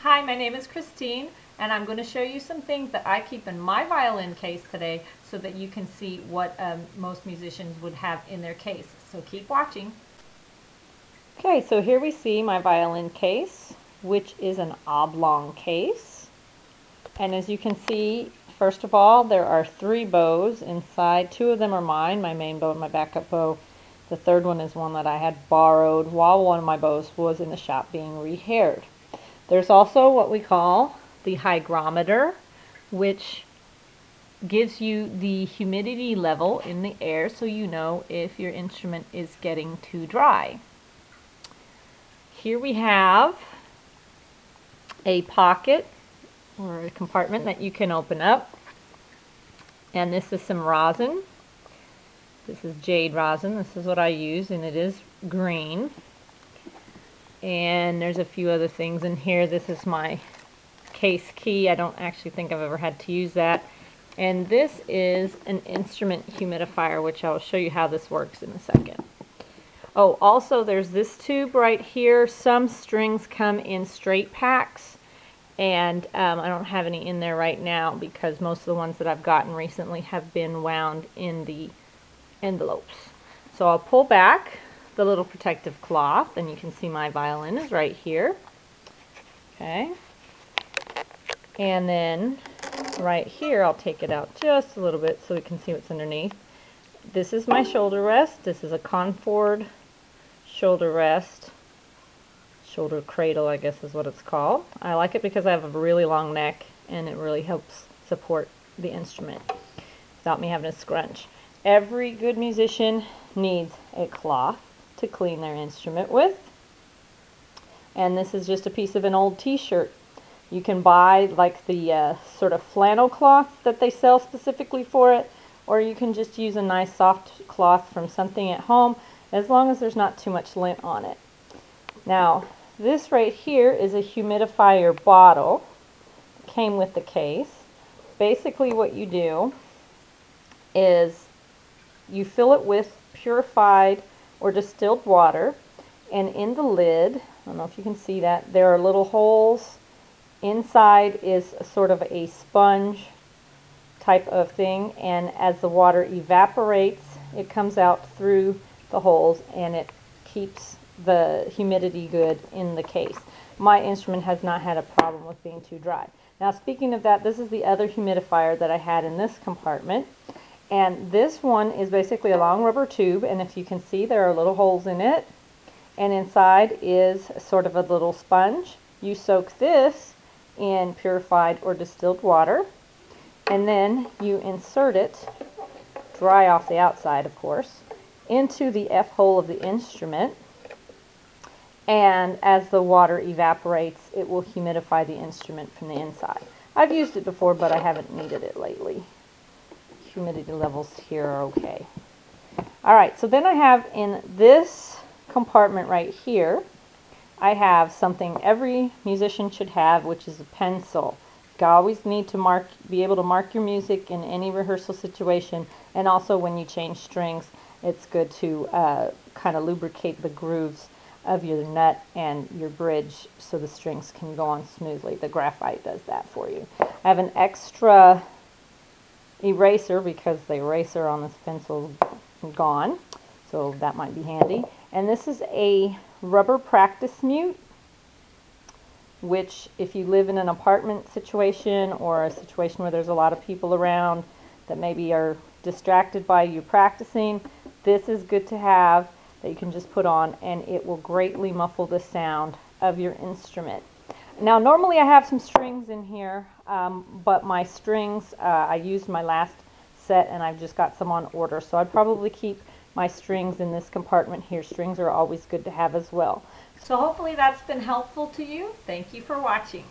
Hi, my name is Christine, and I'm going to show you some things that I keep in my violin case today so that you can see what most musicians would have in their case. So keep watching. Okay, so here we see my violin case, which is an oblong case. And as you can see, first of all, there are 3 bows inside. 2 of them are mine, my main bow and my backup bow. The third one is one that I had borrowed while one of my bows was in the shop being rehaired. There's also what we call the hygrometer, which gives you the humidity level in the air so you know if your instrument is getting too dry. Here we have a pocket or a compartment that you can open up, and this is some rosin. This is jade rosin. This is what I use, and it is green. And there's a few other things in here. This is my case key. I don't actually think I've ever had to use that. And this is an instrument humidifier, which I'll show you how this works in a second. Oh, also there's this tube right here. Some strings come in straight packs, and I don't have any in there right now because most of the ones that I've gotten recently have been wound in the envelopes. So I'll pull back the little protective cloth, and you can see my violin is right here. Okay, and then right here I'll take it out just a little bit so we can see what's underneath. This is my shoulder rest. This is a Concord shoulder rest, shoulder cradle I guess is what it's called. I like it because I have a really long neck and it really helps support the instrument without me having to scrunch. Every good musician needs a cloth to clean their instrument with, and this is just a piece of an old t-shirt. You can buy like the sort of flannel cloth that they sell specifically for it, or you can just use a nice soft cloth from something at home, as long as there's not too much lint on it. Now this right here is a humidifier bottle. It came with the case. Basically what you do is you fill it with purified or distilled water, and in the lid, I don't know if you can see that, there are little holes. Inside is sort of a sponge type of thing, and as the water evaporates, it comes out through the holes and it keeps the humidity good in the case. My instrument has not had a problem with being too dry. Now speaking of that, this is the other humidifier that I had in this compartment. And this one is basically a long rubber tube, and if you can see, there are little holes in it, and inside is sort of a little sponge. You soak this in purified or distilled water, and then you insert it, dry off the outside of course, into the F-hole of the instrument, and as the water evaporates, it will humidify the instrument from the inside. I've used it before, but I haven't needed it lately. Humidity levels here are okay. Alright, so then I have in this compartment right here, I have something every musician should have, which is a pencil. You always need to be able to mark your music in any rehearsal situation, and also when you change strings, it's good to kind of lubricate the grooves of your nut and your bridge so the strings can go on smoothly. The graphite does that for you. I have an extra eraser because the eraser on this pencil is gone, so that might be handy. And this is a rubber practice mute, which if you live in an apartment situation or a situation where there's a lot of people around that maybe are distracted by you practicing, this is good to have, that you can just put on, and it will greatly muffle the sound of your instrument. Now normally I have some strings in here, but my strings, I used my last set and I've just got some on order, so I'd probably keep my strings in this compartment here. Strings are always good to have as well. So hopefully that's been helpful to you. Thank you for watching.